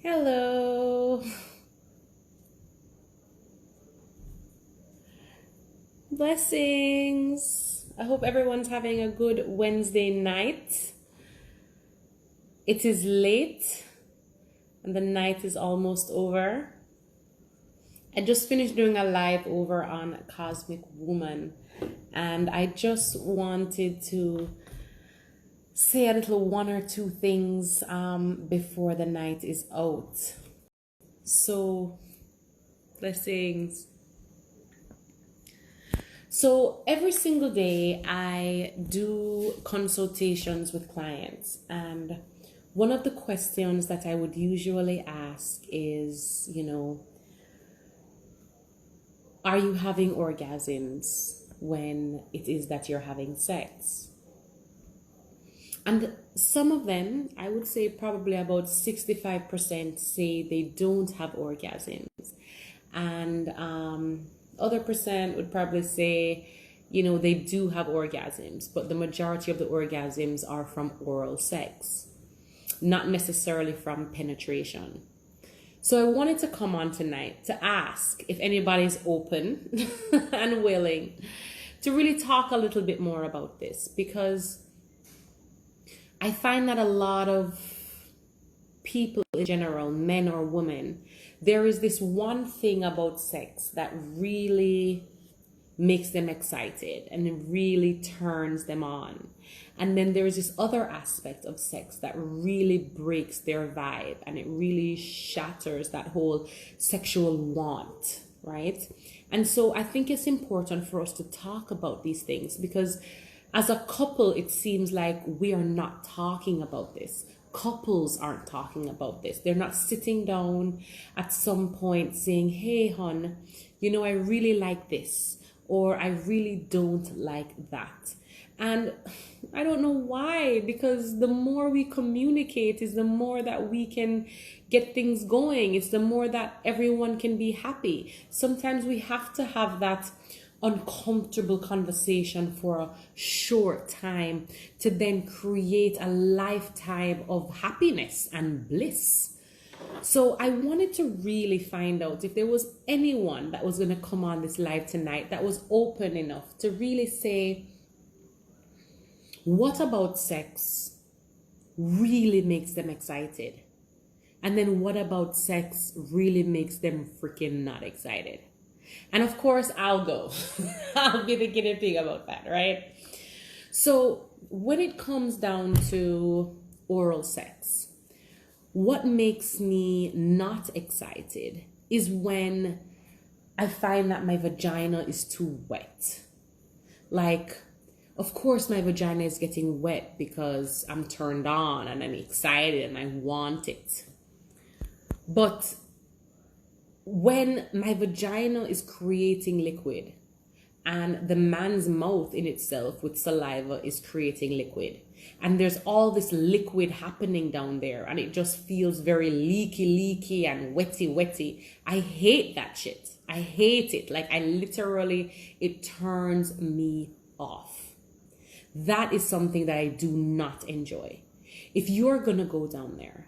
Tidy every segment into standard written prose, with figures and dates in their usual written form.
Hello. Blessings. I hope everyone's having a good Wednesday night. It is late and the night is almost over. I just finished doing a live over on Cosmic Woman, and I just wanted to say a little one or two things before the night is out. So, blessings. So every single day I do consultations with clients, and one of the questions that I would usually ask is, are you having orgasms when it is that you're having sex? And some of them, I would say probably about 65% say they don't have orgasms. And other percent would probably say, they do have orgasms, but the majority of the orgasms are from oral sex, not necessarily from penetration. So I wanted to come on tonight to ask if anybody's open and willing to really talk a little bit more about this, because I find that a lot of people in general, men or women, there is this one thing about sex that really makes them excited and it really turns them on. And then there's this other aspect of sex that really breaks their vibe and it really shatters that whole sexual want, right? And so I think it's important for us to talk about these things, because as a couple, it seems like we are not talking about this. Couples aren't talking about this. They're not sitting down at some point saying, hey, hon, I really like this, or I really don't like that. And I don't know why, because the more we communicate is the more that we can get things going. It's the more that everyone can be happy. Sometimes we have to have that uncomfortable conversation for a short time to then create a lifetime of happiness and bliss. So I wanted to really find out if there was anyone that was going to come on this live tonight that was open enough to really say, what about sex really makes them excited? And then what about sex really makes them freaking not excited? And of course, I'll go. I'll be the guinea pig about that, right? So when it comes down to oral sex, what makes me not excited is when I find that my vagina is too wet. Like, of course, my vagina is getting wet because I'm turned on and I'm excited and I want it. But when my vagina is creating liquid and the man's mouth in itself with saliva is creating liquid, and there's all this liquid happening down there and it just feels very leaky and wetty, I hate that shit. I hate it. Like, it turns me off. That is something that I do not enjoy. If you're gonna go down there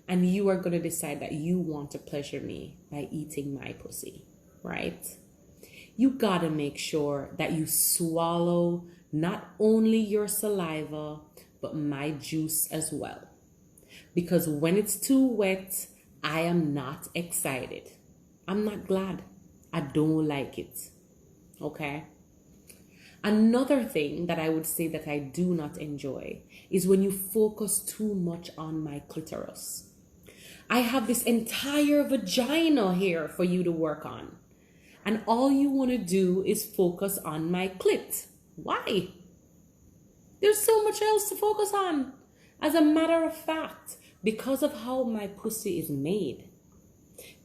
and you are going to decide that you want to pleasure me by eating my pussy, right? You got to make sure that you swallow not only your saliva, but my juice as well. Because when it's too wet, I am not excited. I'm not glad. I don't like it. Okay? Another thing that I would say that I do not enjoy is when you focus too much on my clitoris. I have this entire vagina here for you to work on. And all you want to do is focus on my clit. Why? There's so much else to focus on. As a matter of fact, because of how my pussy is made,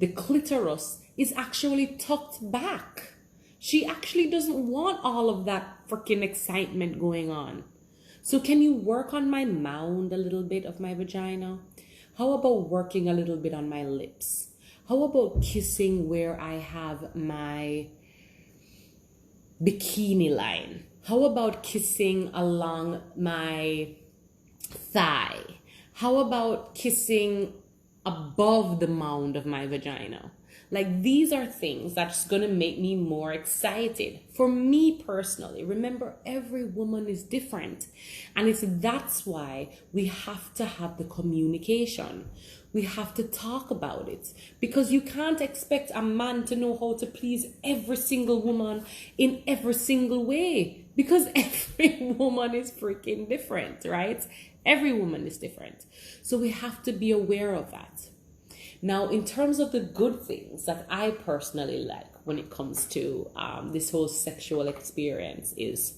the clitoris is actually tucked back. She actually doesn't want all of that freaking excitement going on. So can you work on my mound a little bit of my vagina? How about working a little bit on my lips? How about kissing where I have my bikini line? How about kissing along my thigh? How about kissing above the mound of my vagina. Like, these are things that's going to make me more excited. For me personally, remember, every woman is different. And that's why we have to have the communication. We have to talk about it. Because you can't expect a man to know how to please every single woman in every single way. Because every woman is freaking different, right? Every woman is different. So we have to be aware of that. Now, in terms of the good things that I personally like when it comes to this whole sexual experience is,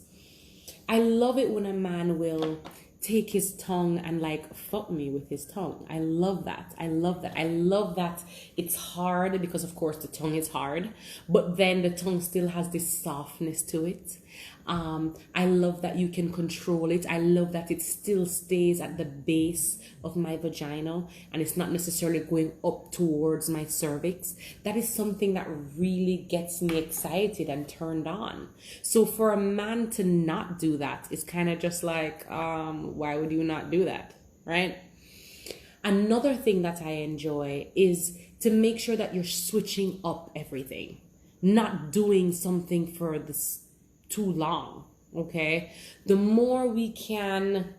I love it when a man will take his tongue and like fuck me with his tongue. I love that. I love that. I love that it's hard because of course the tongue is hard, but then the tongue still has this softness to it. I love that you can control it. I love that it still stays at the base of my vagina and it's not necessarily going up towards my cervix. That is something that really gets me excited and turned on. So for a man to not do that, it's kind of just like, why would you not do that, right? Another thing that I enjoy is to make sure that you're switching up everything, not doing something for this too long. Okay, the more we can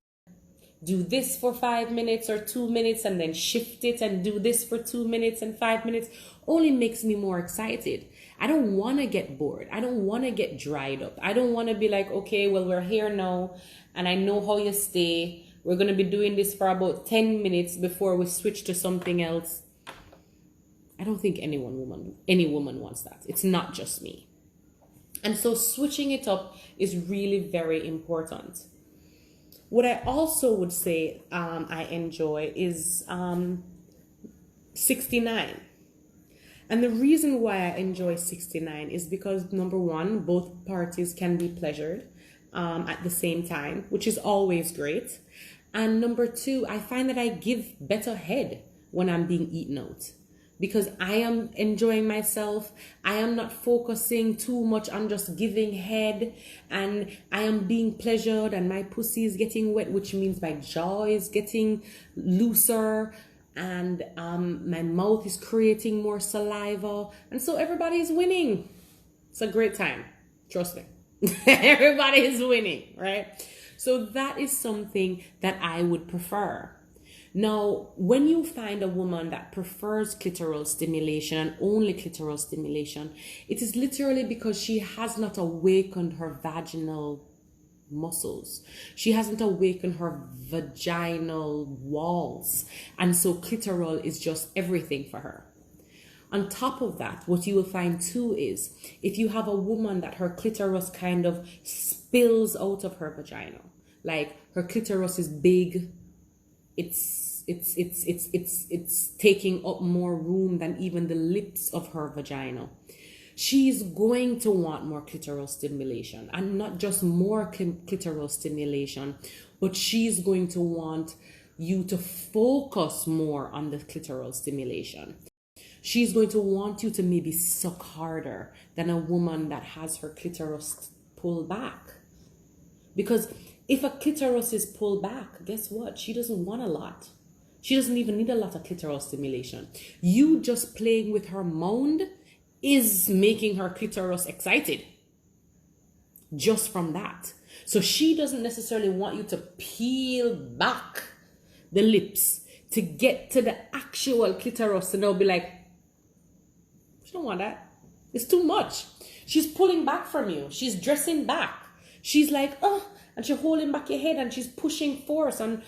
do this for 5 minutes or 2 minutes and then shift it and do this for 2 minutes and 5 minutes only makes me more excited. I don't want to get bored. I don't want to get dried up. I don't want to be like, okay, well, we're here now and I know how you stay. We're going to be doing this for about 10 minutes before we switch to something else. I don't think any woman wants that. It's not just me. And so switching it up is really very important. What I also would say I enjoy is 69. And the reason why I enjoy 69 is because, number one, both parties can be pleasured at the same time, which is always great. And number two, I find that I give better head when I'm being eaten out. Because I am enjoying myself. I am not focusing too much on just giving head. And I am being pleasured and my pussy is getting wet, which means my jaw is getting looser. And my mouth is creating more saliva. And so everybody is winning. It's a great time. Trust me. Everybody is winning, right? So that is something that I would prefer. Now, when you find a woman that prefers clitoral stimulation and only clitoral stimulation, it is literally because she has not awakened her vaginal muscles. She hasn't awakened her vaginal walls. And so clitoral is just everything for her. On top of that, what you will find too is if you have a woman that her clitoris kind of spills out of her vagina, like her clitoris is big, it's taking up more room than even the lips of her vagina. She's going to want more clitoral stimulation, and not just more clitoral stimulation, but she's going to want you to focus more on the clitoral stimulation. She's going to want you to maybe suck harder than a woman that has her clitoris pulled back. Because if a clitoris is pulled back, guess what? She doesn't want a lot. She doesn't even need a lot of clitoral stimulation. You just playing with her mound is making her clitoris excited. Just from that. So she doesn't necessarily want you to peel back the lips to get to the actual clitoris and they'll be like, she don't want that. It's too much. She's pulling back from you. She's dressing back. She's like, oh, and she's holding back your head and she's pushing force and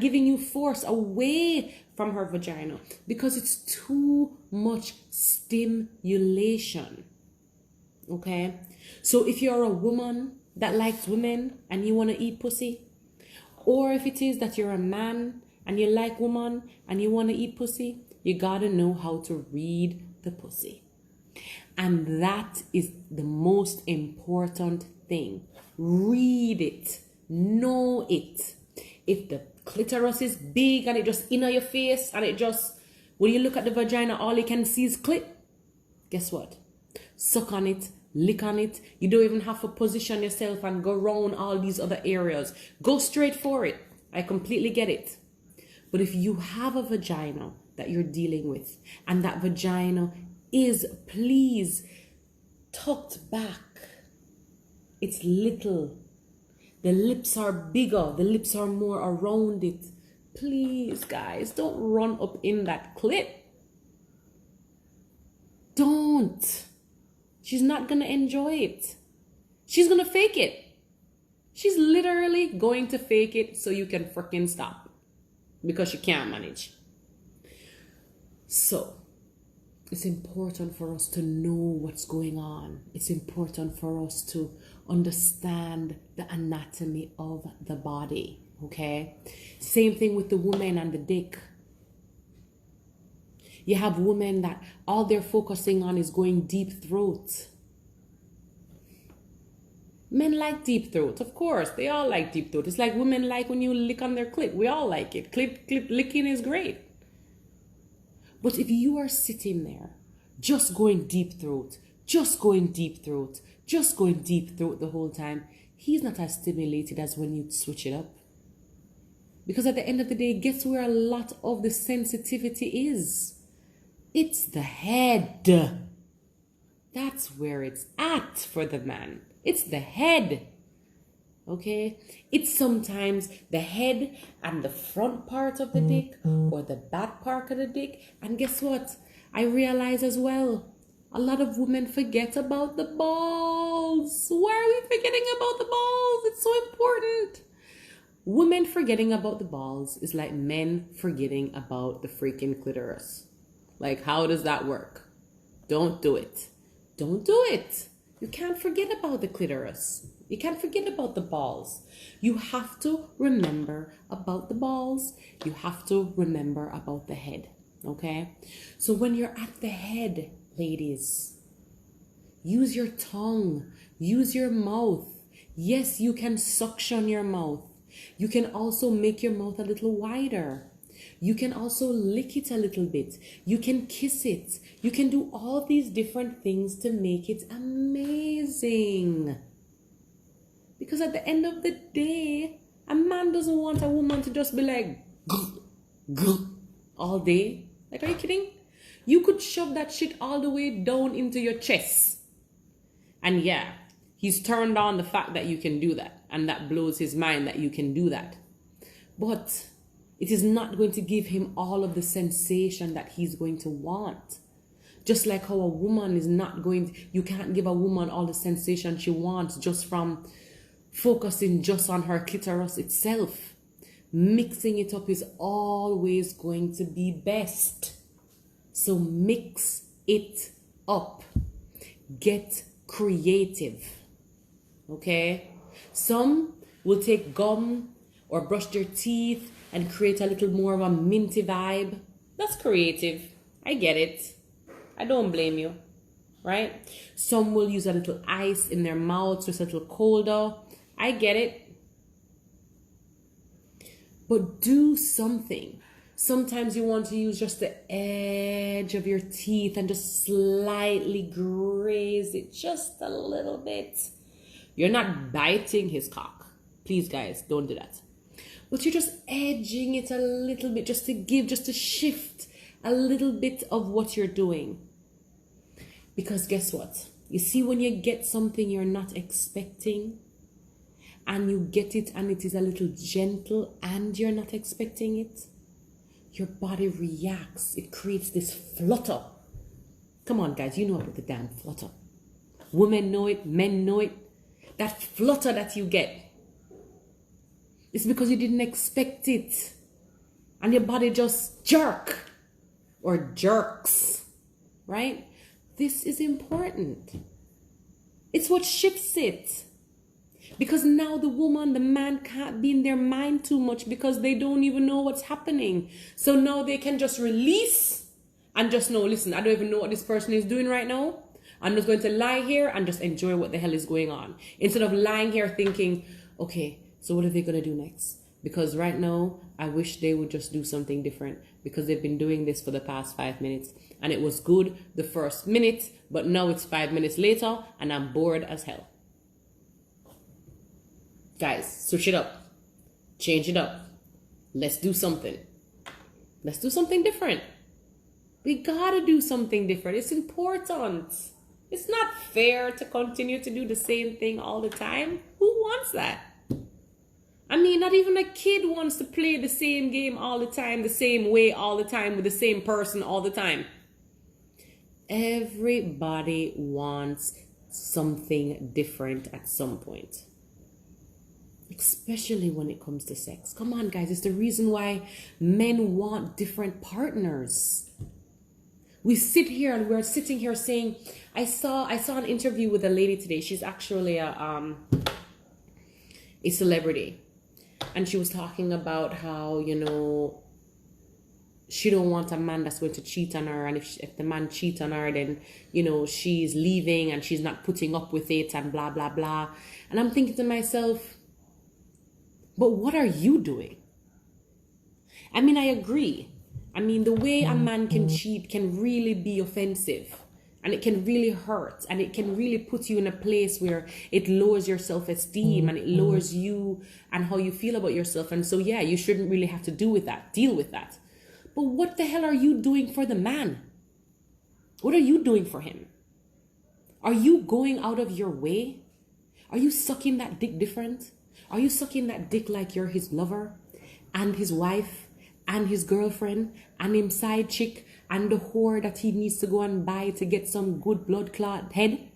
giving you force away from her vagina because it's too much stimulation. Okay? So if you're a woman that likes women and you want to eat pussy, or if it is that you're a man and you like woman and you want to eat pussy, you gotta know how to read the pussy. And that is the most important thing. Read it. Know it. If the clitoris is big and it just in your face and it just, when you look at the vagina, all you can see is clit, guess what? Suck on it, lick on it. You don't even have to position yourself and go around all these other areas. Go straight for it. I completely get it. But if you have a vagina that you're dealing with, and that vagina is, please, tucked back, it's little, the lips are bigger, the lips are more around it, please, guys, don't run up in that clit. Don't. She's not gonna enjoy it. She's gonna fake it. She's literally going to fake it so you can freaking stop, because she can't manage. So it's important for us to know what's going on. It's important for us to understand the anatomy of the body. Okay? Same thing with the woman and the dick. You have women that all they're focusing on is going deep throat. Men like deep throat, of course. They all like deep throat. It's like women like when you lick on their clit. We all like it. Clit licking is great. But if you are sitting there just going deep throat, just going deep throat, just going deep throat the whole time, he's not as stimulated as when you switch it up. Because at the end of the day, guess where a lot of the sensitivity is? It's the head. That's where it's at for the man. It's the head. Okay? It's sometimes the head and the front part of the dick or the back part of the dick. And guess what? I realize as well, a lot of women forget about the balls. Why are we forgetting about the balls? It's so important. Women forgetting about the balls is like men forgetting about the freaking clitoris. Like, how does that work? Don't do it. Don't do it. You can't forget about the clitoris. You can't forget about the balls. You have to remember about the balls. You have to remember about the head. Okay? So when you're at the head, ladies, use your tongue. Use your mouth. Yes, you can suction your mouth. You can also make your mouth a little wider. You can also lick it a little bit. You can kiss it. You can do all these different things to make it amazing. Because at the end of the day, a man doesn't want a woman to just be like, all day. Like, are you kidding? You could shove that shit all the way down into your chest. And yeah, he's turned on the fact that you can do that. And that blows his mind that you can do that. But it is not going to give him all of the sensation that he's going to want. Just like how a woman is not going to, you can't give a woman all the sensation she wants just from focusing just on her clitoris itself. Mixing it up is always going to be best. So mix it up. Get creative. Okay? Some will take gum or brush their teeth and create a little more of a minty vibe. That's creative. I get it. I don't blame you. Right? Some will use a little ice in their mouth so it's a little colder. I get it. But do something. Sometimes you want to use just the edge of your teeth and just slightly graze it just a little bit. You're not biting his cock. Please, guys, don't do that. But you're just edging it a little bit just to shift a little bit of what you're doing. Because guess what? You see, when you get something you're not expecting, and you get it and it is a little gentle and you're not expecting it, your body reacts. It creates this flutter. Come on, guys, you know about the damn flutter. Women know it, men know it. That flutter that you get, it's because you didn't expect it. And your body just jerks, right? This is important. It's what shifts it. Because now the woman, the man can't be in their mind too much because they don't even know what's happening. So now they can just release and just know, listen, I don't even know what this person is doing right now. I'm just going to lie here and just enjoy what the hell is going on. Instead of lying here thinking, okay, so what are they going to do next? Because right now, I wish they would just do something different because they've been doing this for the past 5 minutes. And it was good the first minute, but now it's 5 minutes later and I'm bored as hell. Guys, switch it up. Change it up. Let's do something. Let's do something different. We gotta do something different. It's important. It's not fair to continue to do the same thing all the time. Who wants that? I mean, not even a kid wants to play the same game all the time, the same way all the time, with the same person all the time. Everybody wants something different at some point. Especially when it comes to sex. Come on, guys. It's the reason why men want different partners. We sit here and we're sitting here saying, I saw an interview with a lady today. She's actually a celebrity. And she was talking about how, she don't want a man that's going to cheat on her. And if the man cheats on her, then, she's leaving and she's not putting up with it and blah, blah, blah. And I'm thinking to myself, but what are you doing? I mean, I agree. I mean, the way a man can cheat can really be offensive. And it can really hurt. And it can really put you in a place where it lowers your self-esteem. And it lowers you and how you feel about yourself. And so, yeah, you shouldn't really have to deal with that. But what the hell are you doing for the man? What are you doing for him? Are you going out of your way? Are you sucking that dick different? Are you sucking that dick like you're his lover and his wife and his girlfriend and him side chick and the whore that he needs to go and buy to get some good blood clot head?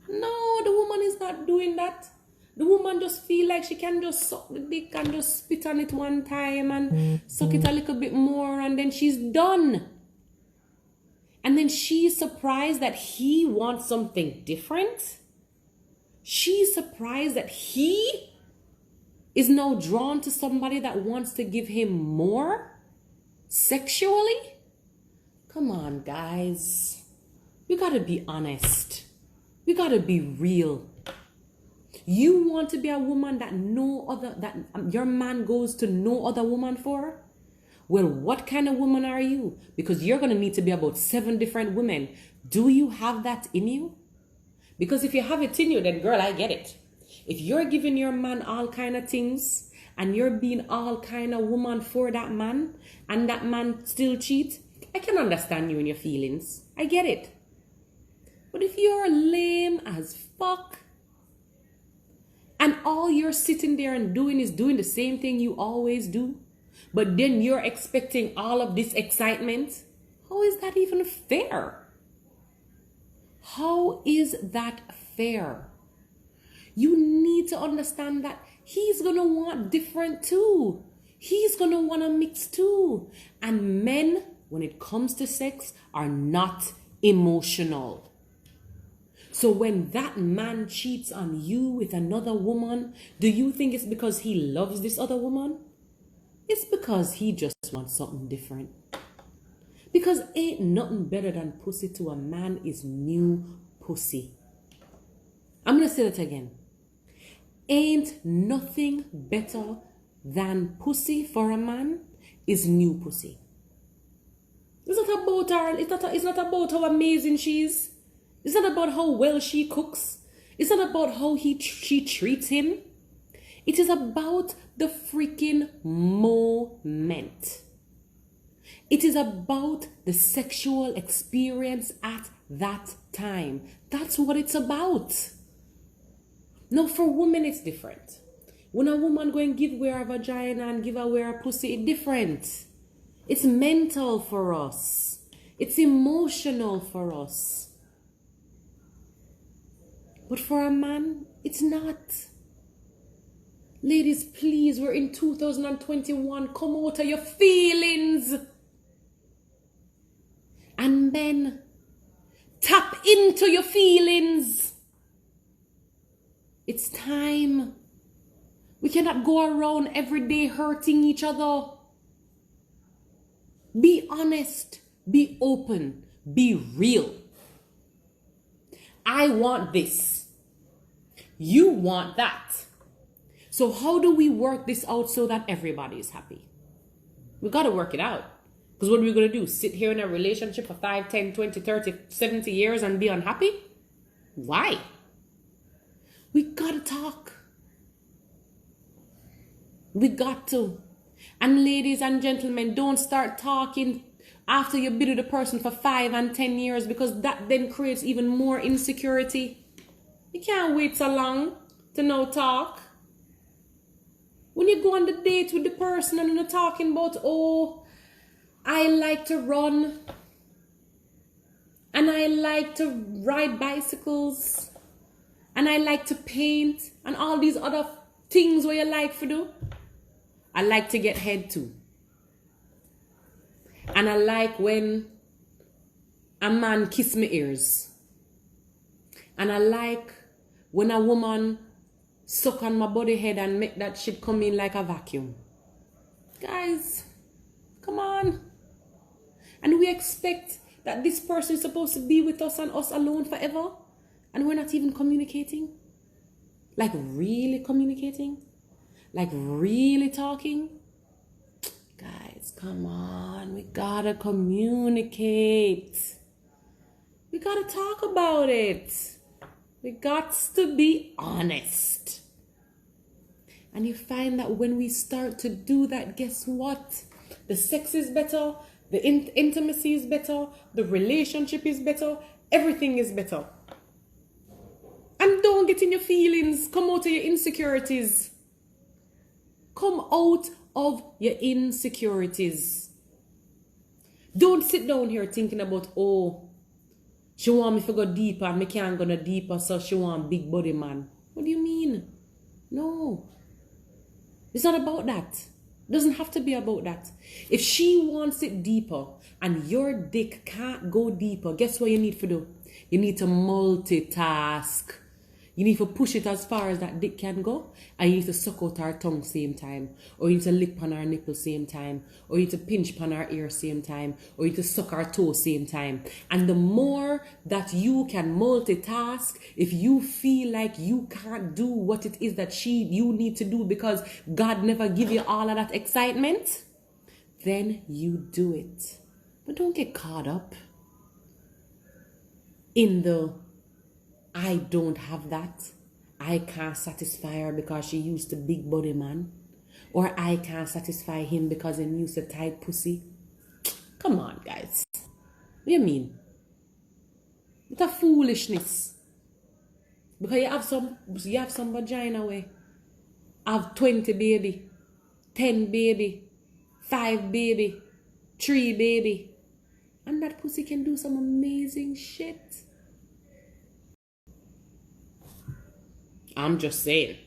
No, the woman is not doing that. The woman just feel like she can just suck the dick and just spit on it one time and suck it a little bit more and then she's done. And then she's surprised that he wants something different. She's surprised that he is now drawn to somebody that wants to give him more sexually. Come on, guys. We gotta be honest. We gotta be real. You want to be a woman that your man goes to no other woman for? Well, what kind of woman are you? Because you're gonna need to be about 7 different women. Do you have that in you? Because if you have it in you, then girl, I get it. If you're giving your man all kind of things and you're being all kind of woman for that man and that man still cheat, I can understand you and your feelings. I get it. But if you're lame as fuck and all you're sitting there and doing is doing the same thing you always do, but then you're expecting all of this excitement, how is that even fair? How is that fair? You need to understand that he's going to want different too. He's going to want to mix too. And men, when it comes to sex, are not emotional. So when that man cheats on you with another woman, do you think it's because he loves this other woman? It's because he just wants something different. Because ain't nothing better than pussy to a man is new pussy. I'm going to say that again. Ain't nothing better than pussy for a man is new pussy. It's not about her. It's not about how amazing she is. It's not about how well she cooks. It's not about how she treats him. It is about the freaking moment. It is about the sexual experience at that time. That's what it's about. Now, for women, it's different. When a woman go and give away her vagina and give away her pussy, it's different. It's mental for us. It's emotional for us. But for a man, it's not. Ladies, please, we're in 2021. Come out of your feelings. And men, tap into your feelings. It's time. We cannot go around every day hurting each other. Be honest. Be open. Be real. I want this. You want that. So how do we work this out so that everybody is happy? We got to work it out. Because what are we going to do? Sit here in a relationship for 5, 10, 20, 30, 70 years and be unhappy? Why? We got to talk. We got to. And ladies and gentlemen, don't start talking after you've been with a person for 5 and 10 years, because that then creates even more insecurity. You can't wait so long to no talk. When you go on the date with the person and you're talking about, oh, I like to run and I like to ride bicycles and I like to paint and all these other things where you like to do. I like to get head too. And I like when a man kiss me ears. And I like when a woman suck on my body head and make that shit come in like a vacuum. Guys, come on. And we expect that this person is supposed to be with us and us alone forever. And we're not even communicating. Like really communicating. Like really talking. Guys, come on. We gotta communicate. We gotta talk about it. We got to be honest. And you find that when we start to do that, guess what? The sex is better. The intimacy is better. The relationship is better. Everything is better. And don't get in your feelings. Come out of your insecurities. Come out of your insecurities. Don't sit down here thinking about, oh, she want me to go deeper and me can't go no deeper, so she want big body man. What do you mean? No. It's not about that. It doesn't have to be about that. If she wants it deeper and your dick can't go deeper, guess what you need to do? You need to multitask. You need to push it as far as that dick can go. And you need to suck out her tongue same time. Or you need to lick on her nipple same time. Or you need to pinch on her ear same time. Or you need to suck her toe same time. And the more that you can multitask, if you feel like you can't do what it is that you need to do because God never give you all of that excitement, then you do it. But don't get caught up in the I don't have that. I can't satisfy her because she used to big body man. Or I can't satisfy him because he used to tight pussy. Come on, guys. What do you mean? It's a foolishness. Because you have some vagina way. Have 20 baby, 10 baby, 5 baby, 3 baby. And that pussy can do some amazing shit. I'm just saying.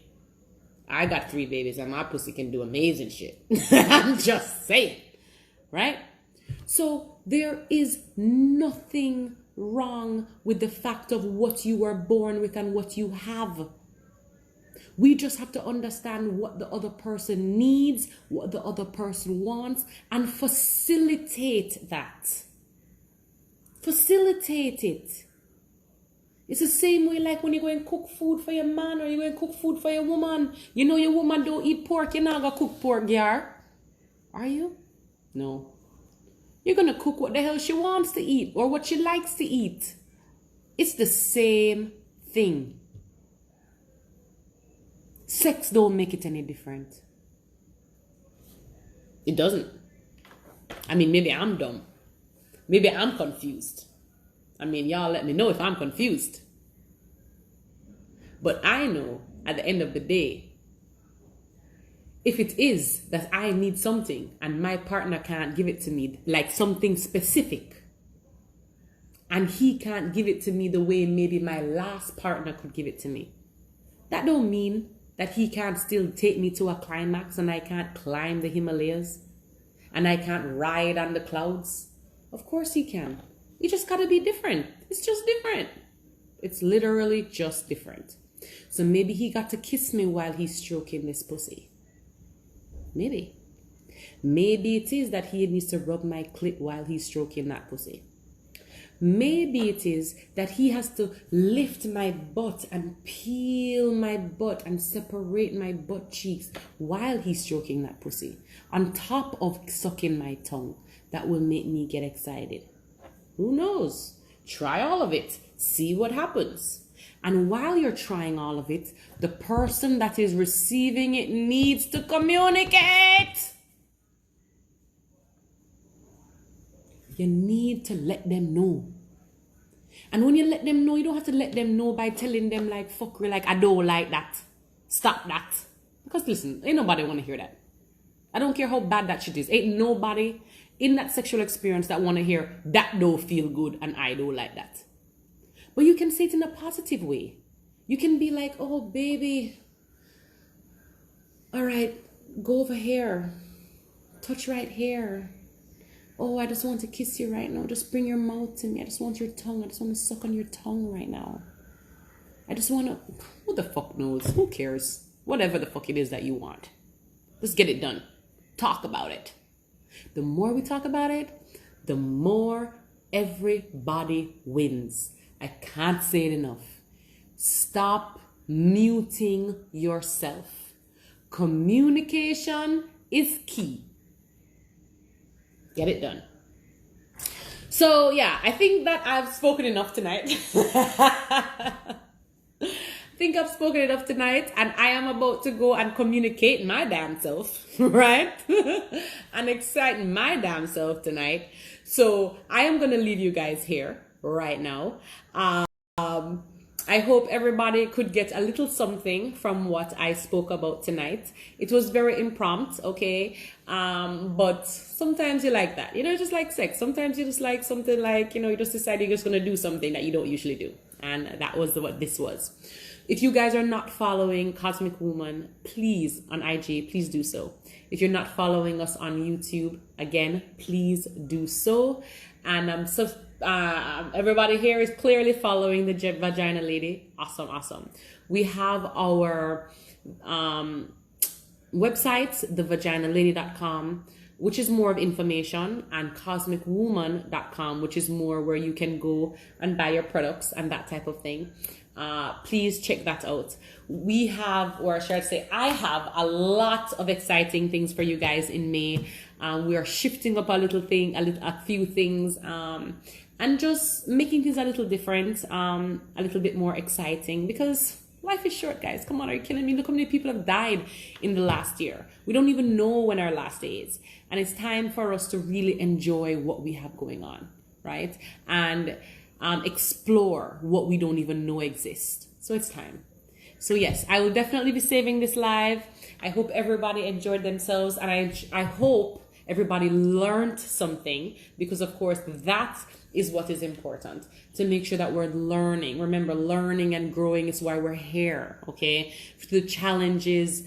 I got 3 babies and my pussy can do amazing shit. I'm just saying. Right? So there is nothing wrong with the fact of what you were born with and what you have. We just have to understand what the other person needs, what the other person wants, and facilitate that. Facilitate it. It's the same way like when you go and cook food for your man or you go and cook food for your woman. You know your woman don't eat pork, you're not going to cook pork, yeah? Are you? No. You're going to cook what the hell she wants to eat or what she likes to eat. It's the same thing. Sex don't make it any different. It doesn't. I mean, maybe I'm dumb. Maybe I'm confused. I mean, y'all let me know if I'm confused. But I know at the end of the day, if it is that I need something and my partner can't give it to me, like something specific, and he can't give it to me the way maybe my last partner could give it to me, that don't mean that he can't still take me to a climax and I can't climb the Himalayas and I can't ride on the clouds. Of course he can. You just gotta be different. It's just different. It's literally just different. So maybe he got to kiss me while he's stroking this pussy. Maybe. Maybe it is that he needs to rub my clit while he's stroking that pussy. Maybe it is that he has to lift my butt and peel my butt and separate my butt cheeks while he's stroking that pussy. On top of sucking my tongue. That will make me get excited. Who knows? Try all of it. See what happens. And while you're trying all of it, the person that is receiving it needs to communicate. You need to let them know. And when you let them know, you don't have to let them know by telling them like, fuck you, like, I don't like that. Stop that. Because listen, ain't nobody want to hear that. I don't care how bad that shit is. Ain't nobody in that sexual experience that want to hear that don't feel good and I don't like that. But you can say it in a positive way. You can be like, oh, baby, all right, go over here. Touch right here. Oh, I just want to kiss you right now. Just bring your mouth to me. I just want your tongue. I just want to suck on your tongue right now. I just want to... Who the fuck knows? Who cares? Whatever the fuck it is that you want. Just get it done. Talk about it. The more we talk about it, the more everybody wins. I can't say it enough. Stop muting yourself. Communication is key. Get it done. So yeah, I think that I've spoken enough tonight. And I am about to go and communicate my damn self, right? And excite my damn self tonight. So I am going to leave you guys here right now. I hope everybody could get a little something from what I spoke about tonight. It was very impromptu, okay? But sometimes you like that. You know, just like sex. Sometimes you just like something like, you know, you just decide you're just going to do something that you don't usually do. And that was what this was. If you guys are not following Cosmic Woman, please, on IG, please do so. If you're not following us on YouTube, again, please do so. And everybody here is clearly following the Vagina Lady. Awesome. We have our websites, thevaginalady.com, which is more of information, and cosmicwoman.com, which is more where you can go and buy your products and that type of thing. Please check that out. We have, or should I say, I have a lot of exciting things for you guys in May. We are shifting up a few things, and just making things a little different, a little bit more exciting, because life is short, guys. Come on, are you kidding me? Look how many people have died in the last year. We don't even know when our last day is. And it's time for us to really enjoy what we have going on, right? And explore what we don't even know exists. So it's time. So yes, I will definitely be saving this live. I hope everybody enjoyed themselves, and I hope everybody learned something, because of course that is what is important, to make sure that we're learning. Remember, learning and growing is why we're here, okay? Through challenges,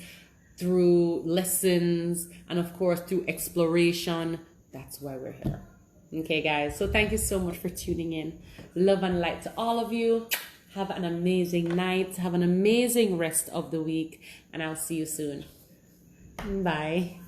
through lessons, and of course through exploration. That's why we're here. Okay, guys, so thank you so much for tuning in. Love and light to all of you. Have an amazing night. Have an amazing rest of the week, and I'll see you soon. Bye.